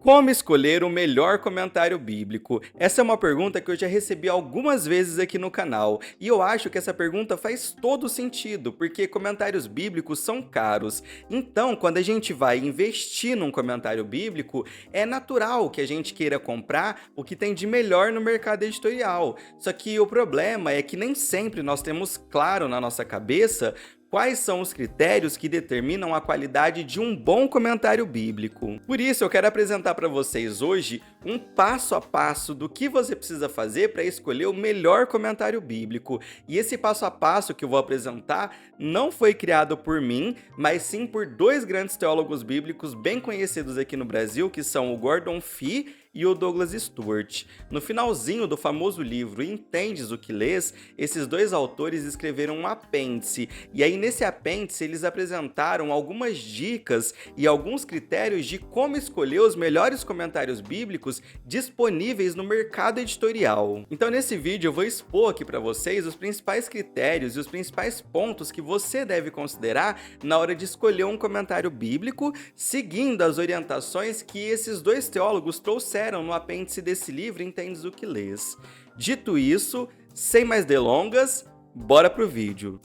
Como escolher o melhor comentário bíblico? Essa é uma pergunta que eu já recebi algumas vezes aqui no canal, e eu acho que essa pergunta faz todo sentido, porque comentários bíblicos são caros. Então, quando a gente vai investir num comentário bíblico, é natural que a gente queira comprar o que tem de melhor no mercado editorial. Só que o problema é que nem sempre nós temos claro na nossa cabeça quais são os critérios que determinam a qualidade de um bom comentário bíblico. Por isso, eu quero apresentar para vocês hoje um passo a passo do que você precisa fazer para escolher o melhor comentário bíblico. E esse passo a passo que eu vou apresentar não foi criado por mim, mas sim por dois grandes teólogos bíblicos bem conhecidos aqui no Brasil, que são o Gordon Fee e o Douglas Stuart. No finalzinho do famoso livro Entendes o que Lês, esses dois autores escreveram um apêndice, e aí nesse apêndice eles apresentaram algumas dicas e alguns critérios de como escolher os melhores comentários bíblicos disponíveis no mercado editorial. Então nesse vídeo eu vou expor aqui para vocês os principais critérios e os principais pontos que você deve considerar na hora de escolher um comentário bíblico, seguindo as orientações que esses dois teólogos trouxeram no apêndice desse livro Entendes o que Lês. Dito isso, sem mais delongas, bora pro vídeo.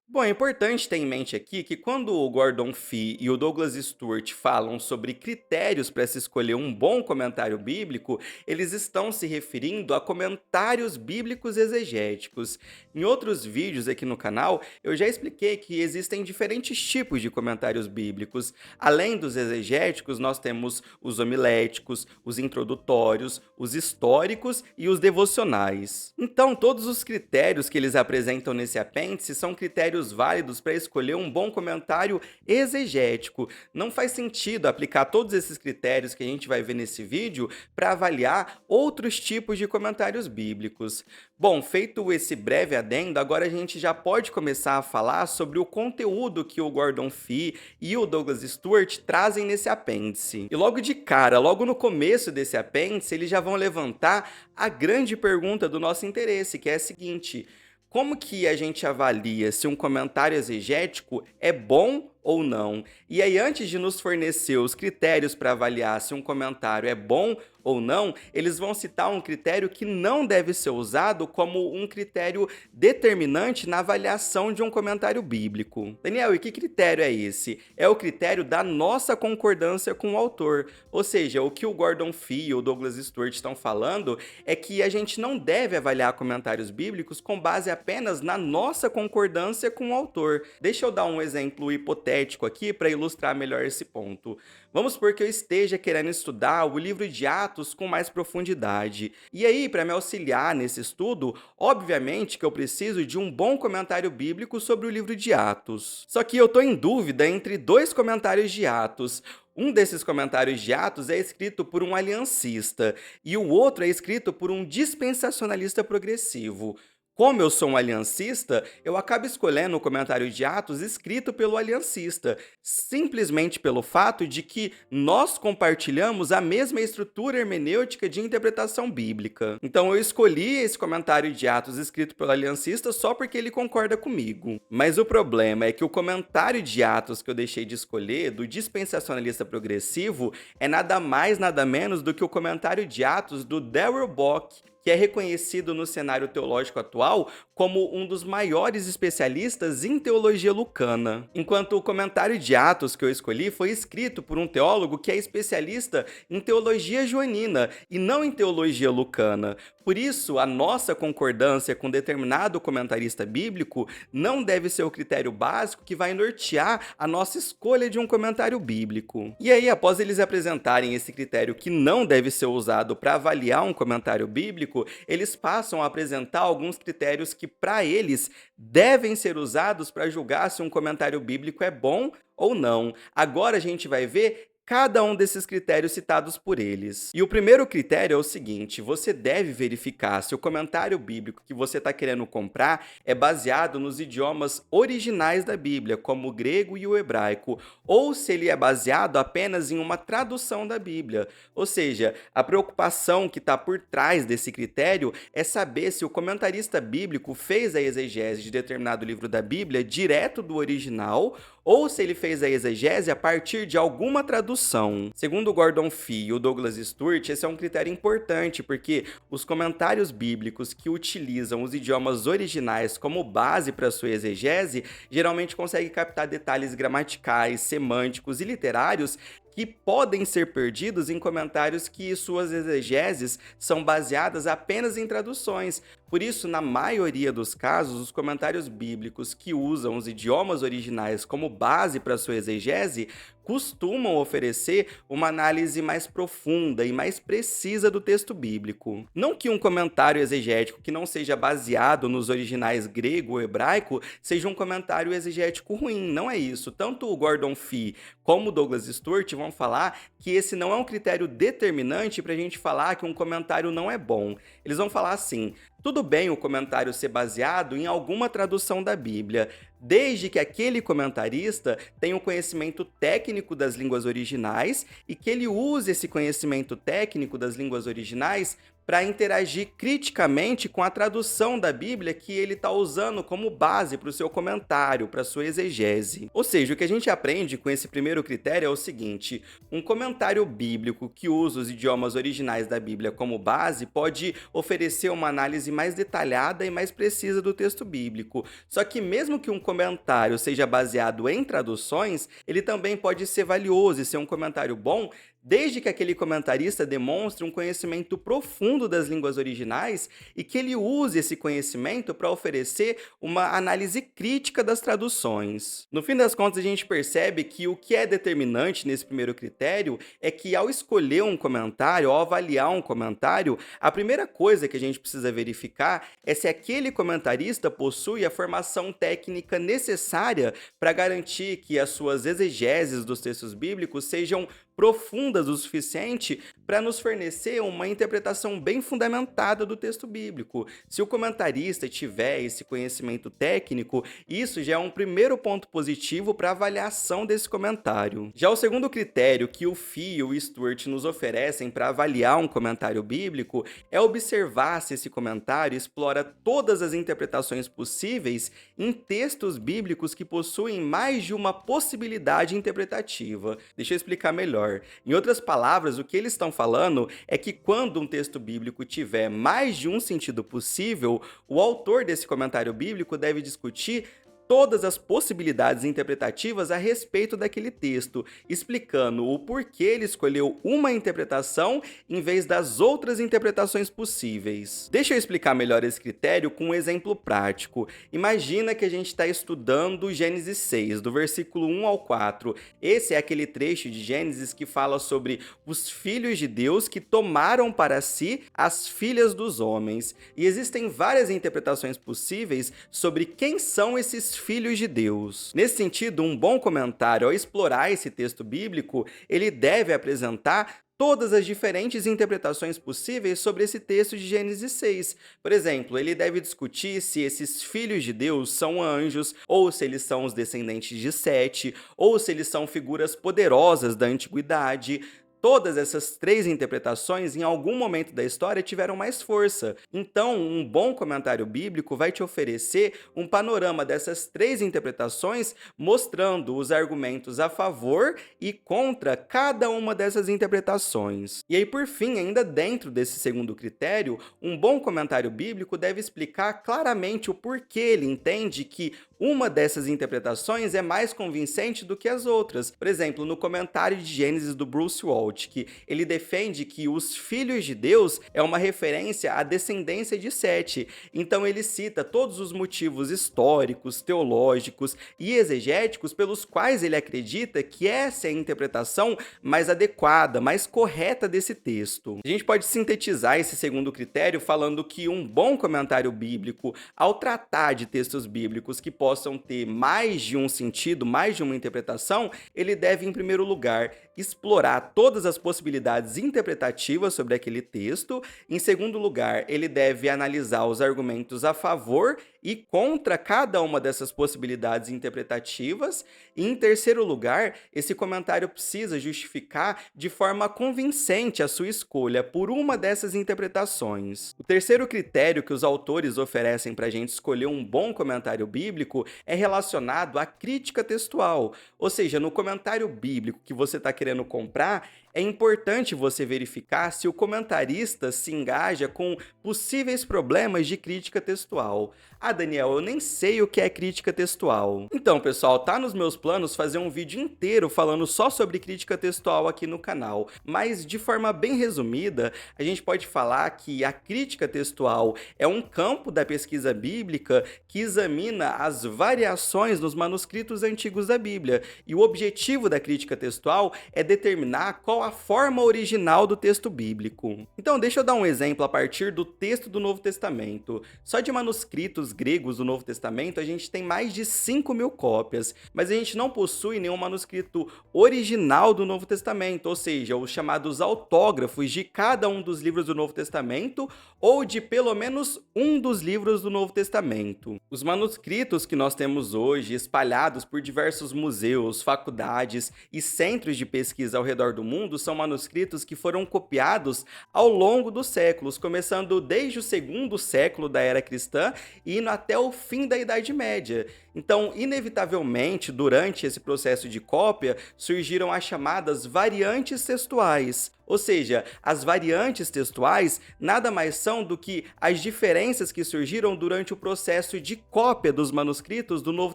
Bom, é importante ter em mente aqui que quando o Gordon Fee e o Douglas Stuart falam sobre critérios para se escolher um bom comentário bíblico, eles estão se referindo a comentários bíblicos exegéticos. Em outros vídeos aqui no canal, eu já expliquei que existem diferentes tipos de comentários bíblicos. Além dos exegéticos, nós temos os homiléticos, os introdutórios, os históricos e os devocionais. Então, todos os critérios que eles apresentam nesse apêndice são critérios válidos para escolher um bom comentário exegético. Não faz sentido aplicar todos esses critérios que a gente vai ver nesse vídeo para avaliar outros tipos de comentários bíblicos. Bom, feito esse breve adendo, agora a gente já pode começar a falar sobre o conteúdo que o Gordon Fee e o Douglas Stuart trazem nesse apêndice. E logo de cara, logo no começo desse apêndice, eles já vão levantar a grande pergunta do nosso interesse, que é a seguinte: como que a gente avalia se um comentário exegético é bom ou não? E aí, antes de nos fornecer os critérios para avaliar se um comentário é bom ou não, eles vão citar um critério que não deve ser usado como um critério determinante na avaliação de um comentário bíblico. Daniel, e que critério é esse? É o critério da nossa concordância com o autor. Ou seja, o que o Gordon Fee e o Douglas Stuart estão falando é que a gente não deve avaliar comentários bíblicos com base apenas na nossa concordância com o autor. Deixa eu dar um exemplo hipotético aqui para ilustrar melhor esse ponto. Vamos supor que eu esteja querendo estudar o livro de Atos com mais profundidade. E aí, para me auxiliar nesse estudo, obviamente que eu preciso de um bom comentário bíblico sobre o livro de Atos. Só que eu estou em dúvida entre dois comentários de Atos. Um desses comentários de Atos é escrito por um aliancista e o outro é escrito por um dispensacionalista progressivo. Como eu sou um aliancista, eu acabo escolhendo o comentário de Atos escrito pelo aliancista, simplesmente pelo fato de que nós compartilhamos a mesma estrutura hermenêutica de interpretação bíblica. Então eu escolhi esse comentário de Atos escrito pelo aliancista só porque ele concorda comigo. Mas o problema é que o comentário de Atos que eu deixei de escolher, do dispensacionalista progressivo, é nada mais nada menos do que o comentário de Atos do Darrell Bock, que é reconhecido no cenário teológico atual como um dos maiores especialistas em teologia lucana. Enquanto o comentário de Atos que eu escolhi foi escrito por um teólogo que é especialista em teologia joanina e não em teologia lucana. Por isso, a nossa concordância com determinado comentarista bíblico não deve ser o critério básico que vai nortear a nossa escolha de um comentário bíblico. E aí, após eles apresentarem esse critério que não deve ser usado para avaliar um comentário bíblico, eles passam a apresentar alguns critérios que, para eles, devem ser usados para julgar se um comentário bíblico é bom ou não. Agora a gente vai ver cada um desses critérios citados por eles. E o primeiro critério é o seguinte: você deve verificar se o comentário bíblico que você está querendo comprar é baseado nos idiomas originais da Bíblia, como o grego e o hebraico, ou se ele é baseado apenas em uma tradução da Bíblia. Ou seja, a preocupação que está por trás desse critério é saber se o comentarista bíblico fez a exegese de determinado livro da Bíblia direto do original ou se ele fez a exegese a partir de alguma tradução. Segundo o Gordon Fee e o Douglas Stuart, esse é um critério importante, porque os comentários bíblicos que utilizam os idiomas originais como base para sua exegese geralmente conseguem captar detalhes gramaticais, semânticos e literários que podem ser perdidos em comentários que suas exegeses são baseadas apenas em traduções. Por isso, na maioria dos casos, os comentários bíblicos que usam os idiomas originais como base para sua exegese costumam oferecer uma análise mais profunda e mais precisa do texto bíblico. Não que um comentário exegético que não seja baseado nos originais grego ou hebraico seja um comentário exegético ruim, não é isso. Tanto o Gordon Fee como o Douglas Stuart vão falar que esse não é um critério determinante para a gente falar que um comentário não é bom. Eles vão falar assim: tudo bem o comentário ser baseado em alguma tradução da Bíblia, desde que aquele comentarista tenha um conhecimento técnico das línguas originais e que ele use esse conhecimento técnico das línguas originais para interagir criticamente com a tradução da Bíblia que ele está usando como base para o seu comentário, para a sua exegese. Ou seja, o que a gente aprende com esse primeiro critério é o seguinte: um comentário bíblico que usa os idiomas originais da Bíblia como base pode oferecer uma análise mais detalhada e mais precisa do texto bíblico. Só que mesmo que um comentário seja baseado em traduções, ele também pode ser valioso e ser um comentário bom, desde que aquele comentarista demonstre um conhecimento profundo das línguas originais e que ele use esse conhecimento para oferecer uma análise crítica das traduções. No fim das contas, a gente percebe que o que é determinante nesse primeiro critério é que, ao escolher um comentário, ao avaliar um comentário, a primeira coisa que a gente precisa verificar é se aquele comentarista possui a formação técnica necessária para garantir que as suas exegeses dos textos bíblicos sejam profundas o suficiente para nos fornecer uma interpretação bem fundamentada do texto bíblico. Se o comentarista tiver esse conhecimento técnico, isso já é um primeiro ponto positivo para a avaliação desse comentário. Já o segundo critério que o Fee e o Stuart nos oferecem para avaliar um comentário bíblico é observar se esse comentário explora todas as interpretações possíveis em textos bíblicos que possuem mais de uma possibilidade interpretativa. Deixa eu explicar melhor. Em outras palavras, o que eles estão falando é que quando um texto bíblico tiver mais de um sentido possível, o autor desse comentário bíblico deve discutir todas as possibilidades interpretativas a respeito daquele texto, explicando o porquê ele escolheu uma interpretação em vez das outras interpretações possíveis. Deixa eu explicar melhor esse critério com um exemplo prático. Imagina que a gente está estudando Gênesis 6, do versículo 1 ao 4. Esse é aquele trecho de Gênesis que fala sobre os filhos de Deus que tomaram para si as filhas dos homens. E existem várias interpretações possíveis sobre quem são esses filhos de Deus. Nesse sentido, um bom comentário ao explorar esse texto bíblico, ele deve apresentar todas as diferentes interpretações possíveis sobre esse texto de Gênesis 6. Por exemplo, ele deve discutir se esses filhos de Deus são anjos, ou se eles são os descendentes de Sete, ou se eles são figuras poderosas da antiguidade. Todas essas três interpretações, em algum momento da história, tiveram mais força. Então, um bom comentário bíblico vai te oferecer um panorama dessas três interpretações, mostrando os argumentos a favor e contra cada uma dessas interpretações. E aí, por fim, ainda dentro desse segundo critério, um bom comentário bíblico deve explicar claramente o porquê ele entende que uma dessas interpretações é mais convincente do que as outras. Por exemplo, no comentário de Gênesis do Bruce Waltke, Waltke. Ele defende que os filhos de Deus é uma referência à descendência de Sete. Então ele cita todos os motivos históricos, teológicos e exegéticos pelos quais ele acredita que essa é a interpretação mais adequada, mais correta desse texto. A gente pode sintetizar esse segundo critério falando que um bom comentário bíblico, ao tratar de textos bíblicos que possam ter mais de um sentido, mais de uma interpretação, ele deve, em primeiro lugar, explorar todas as possibilidades interpretativas sobre aquele texto. Em segundo lugar, ele deve analisar os argumentos a favor e contra cada uma dessas possibilidades interpretativas. E, em terceiro lugar, esse comentário precisa justificar de forma convincente a sua escolha por uma dessas interpretações. O terceiro critério que os autores oferecem para a gente escolher um bom comentário bíblico é relacionado à crítica textual. Ou seja, no comentário bíblico que você está querendo comprar, é importante você verificar se o comentarista se engaja com possíveis problemas de crítica textual. Ah, Daniel, eu nem sei o que é crítica textual. Então, pessoal, tá nos meus planos fazer um vídeo inteiro falando só sobre crítica textual aqui no canal, mas de forma bem resumida, a gente pode falar que a crítica textual é um campo da pesquisa bíblica que examina as variações nos manuscritos antigos da Bíblia, e o objetivo da crítica textual é determinar qual a forma original do texto bíblico. Então, deixa eu dar um exemplo a partir do texto do Novo Testamento. Só de manuscritos gregos do Novo Testamento, a gente tem mais de 5.000 cópias, mas a gente não possui nenhum manuscrito original do Novo Testamento, ou seja, os chamados autógrafos de cada um dos livros do Novo Testamento ou de pelo menos um dos livros do Novo Testamento. Os manuscritos que nós temos hoje, espalhados por diversos museus, faculdades e centros de pesquisa ao redor do mundo, são manuscritos que foram copiados ao longo dos séculos, começando desde o segundo século da era cristã e indo até o fim da Idade Média. Então, inevitavelmente, durante esse processo de cópia, surgiram as chamadas variantes textuais. Ou seja, as variantes textuais nada mais são do que as diferenças que surgiram durante o processo de cópia dos manuscritos do Novo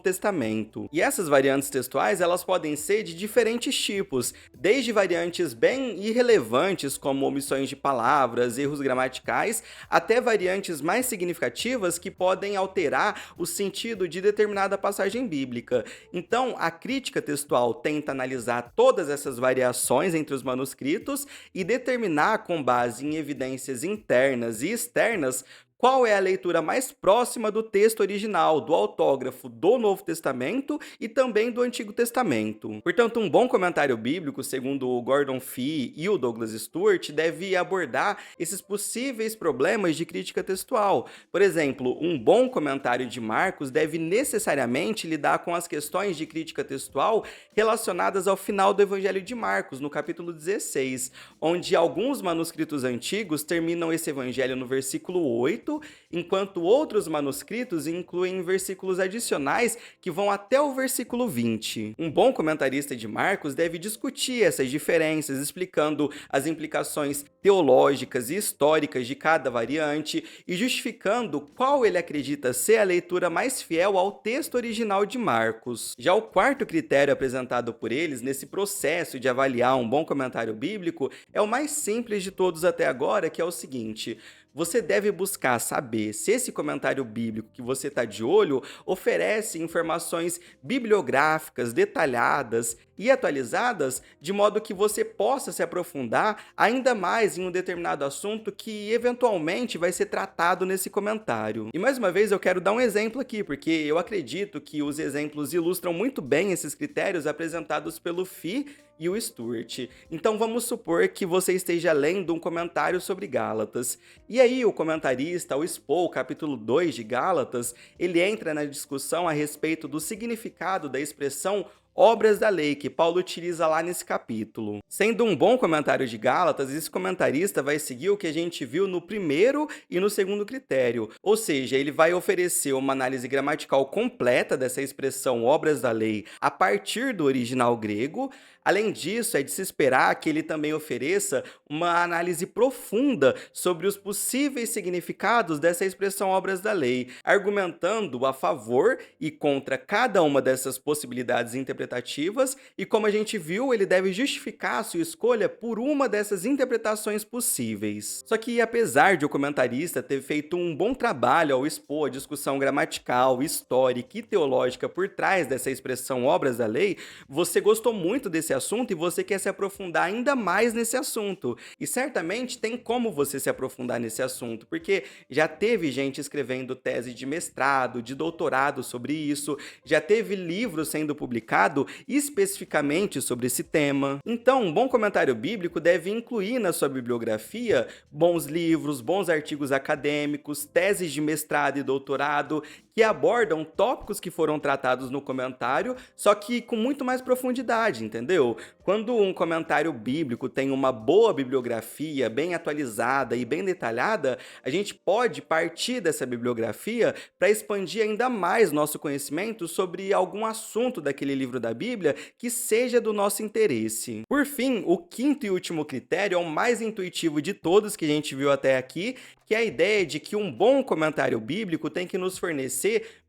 Testamento. E essas variantes textuais, elas podem ser de diferentes tipos, desde variantes bem irrelevantes, como omissões de palavras, erros gramaticais, até variantes mais significativas que podem alterar o sentido de determinada passagem bíblica. Então, a crítica textual tenta analisar todas essas variações entre os manuscritos e determinar, com base em evidências internas e externas, qual é a leitura mais próxima do texto original, do autógrafo do Novo Testamento e também do Antigo Testamento. Portanto, um bom comentário bíblico, segundo o Gordon Fee e o Douglas Stuart, deve abordar esses possíveis problemas de crítica textual. Por exemplo, um bom comentário de Marcos deve necessariamente lidar com as questões de crítica textual relacionadas ao final do Evangelho de Marcos, no capítulo 16, onde alguns manuscritos antigos terminam esse evangelho no versículo 8, enquanto outros manuscritos incluem versículos adicionais que vão até o versículo 20. Um bom comentarista de Marcos deve discutir essas diferenças, explicando as implicações teológicas e históricas de cada variante e justificando qual ele acredita ser a leitura mais fiel ao texto original de Marcos. Já o quarto critério apresentado por eles nesse processo de avaliar um bom comentário bíblico é o mais simples de todos até agora, que é o seguinte: você deve buscar saber se esse comentário bíblico que você está de olho oferece informações bibliográficas detalhadas e atualizadas, de modo que você possa se aprofundar ainda mais em um determinado assunto que eventualmente vai ser tratado nesse comentário. E mais uma vez eu quero dar um exemplo aqui, porque eu acredito que os exemplos ilustram muito bem esses critérios apresentados pelo Fee e o Stuart. Então vamos supor que você esteja lendo um comentário sobre Gálatas. E aí o comentarista, ao expor o capítulo 2 de Gálatas, ele entra na discussão a respeito do significado da expressão obras da lei, que Paulo utiliza lá nesse capítulo. Sendo um bom comentário de Gálatas, esse comentarista vai seguir o que a gente viu no primeiro e no segundo critério, ou seja, ele vai oferecer uma análise gramatical completa dessa expressão obras da lei a partir do original grego, Além disso, é de se esperar que ele também ofereça uma análise profunda sobre os possíveis significados dessa expressão obras da lei, argumentando a favor e contra cada uma dessas possibilidades interpretativas, e como a gente viu, ele deve justificar a sua escolha por uma dessas interpretações possíveis. Só que, apesar de o comentarista ter feito um bom trabalho ao expor a discussão gramatical, histórica e teológica por trás dessa expressão obras da lei, você gostou muito desse assunto e você quer se aprofundar ainda mais nesse assunto. E certamente tem como você se aprofundar nesse assunto, porque já teve gente escrevendo tese de mestrado, de doutorado sobre isso, já teve livro sendo publicado especificamente sobre esse tema. Então, um bom comentário bíblico deve incluir na sua bibliografia bons livros, bons artigos acadêmicos, teses de mestrado e doutorado que abordam tópicos que foram tratados no comentário, só que com muito mais profundidade, entendeu? Quando um comentário bíblico tem uma boa bibliografia, bem atualizada e bem detalhada, a gente pode partir dessa bibliografia para expandir ainda mais nosso conhecimento sobre algum assunto daquele livro da Bíblia que seja do nosso interesse. Por fim, o quinto e último critério é o mais intuitivo de todos que a gente viu até aqui, que é a ideia de que um bom comentário bíblico tem que nos fornecer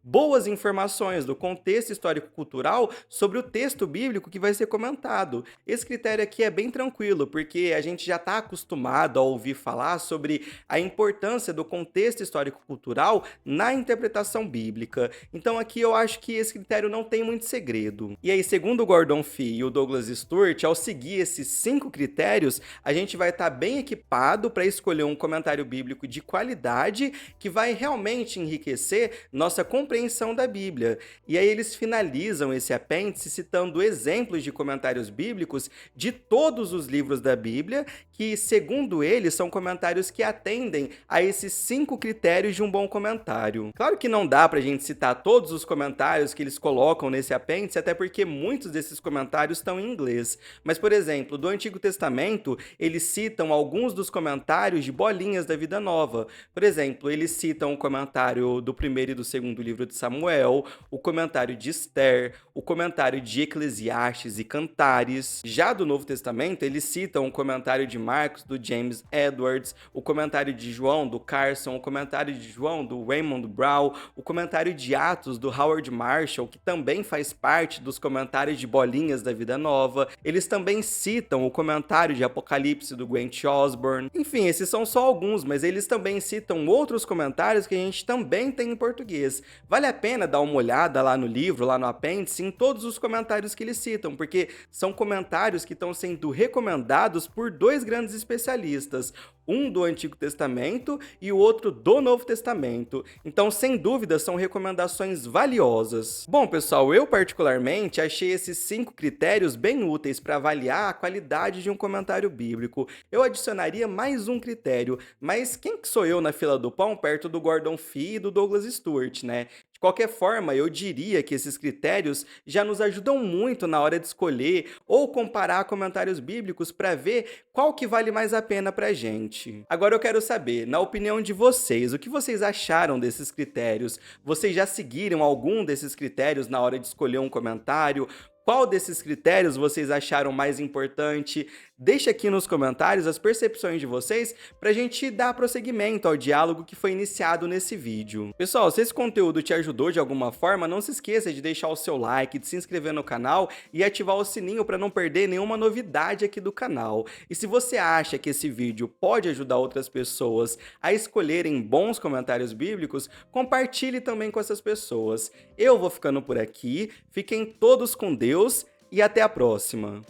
boas informações do contexto histórico-cultural sobre o texto bíblico que vai ser comentado. Esse critério aqui é bem tranquilo, porque a gente já está acostumado a ouvir falar sobre a importância do contexto histórico-cultural na interpretação bíblica. Então aqui eu acho que esse critério não tem muito segredo. E aí, segundo o Gordon Fee e o Douglas Stuart, ao seguir esses 5 critérios, a gente vai estar bem equipado para escolher um comentário bíblico de qualidade que vai realmente enriquecer nossa compreensão da Bíblia. E aí eles finalizam esse apêndice citando exemplos de comentários bíblicos de todos os livros da Bíblia, que, segundo eles, são comentários que atendem a esses 5 critérios de um bom comentário. Claro que não dá pra gente citar todos os comentários que eles colocam nesse apêndice, até porque muitos desses comentários estão em inglês. Mas, por exemplo, do Antigo Testamento, eles citam alguns dos comentários de bolinhas da Vida Nova. Por exemplo, eles citam o comentário do primeiro e do segundo livro de Samuel, o comentário de Esther, o comentário de Eclesiastes e Cantares. Já do Novo Testamento, eles citam o comentário de Marcos, do James Edwards, o comentário de João, do Carson, o comentário de João, do Raymond Brown, o comentário de Atos, do Howard Marshall, que também faz parte dos comentários de bolinhas da Vida Nova. Eles também citam o comentário de Apocalipse, do Grant Osborne. Enfim, esses são só alguns, mas eles também citam outros comentários que a gente também tem em português. Vale a pena dar uma olhada lá no livro, lá no apêndice, em todos os comentários que eles citam, porque são comentários que estão sendo recomendados por 2 grandes especialistas, um do Antigo Testamento e o outro do Novo Testamento. Então, sem dúvida, são recomendações valiosas. Bom, pessoal, eu particularmente achei esses 5 critérios bem úteis para avaliar a qualidade de um comentário bíblico. Eu adicionaria mais um critério, mas quem que sou eu na fila do pão perto do Gordon Fee e do Douglas Stuart, né? De qualquer forma, eu diria que esses critérios já nos ajudam muito na hora de escolher ou comparar comentários bíblicos para ver qual que vale mais a pena pra gente. Agora eu quero saber, na opinião de vocês, o que vocês acharam desses critérios? Vocês já seguiram algum desses critérios na hora de escolher um comentário? Qual desses critérios vocês acharam mais importante? Deixe aqui nos comentários as percepções de vocês para a gente dar prosseguimento ao diálogo que foi iniciado nesse vídeo. Pessoal, se esse conteúdo te ajudou de alguma forma, não se esqueça de deixar o seu like, de se inscrever no canal e ativar o sininho para não perder nenhuma novidade aqui do canal. E se você acha que esse vídeo pode ajudar outras pessoas a escolherem bons comentários bíblicos, compartilhe também com essas pessoas. Eu vou ficando por aqui, fiquem todos com Deus e até a próxima.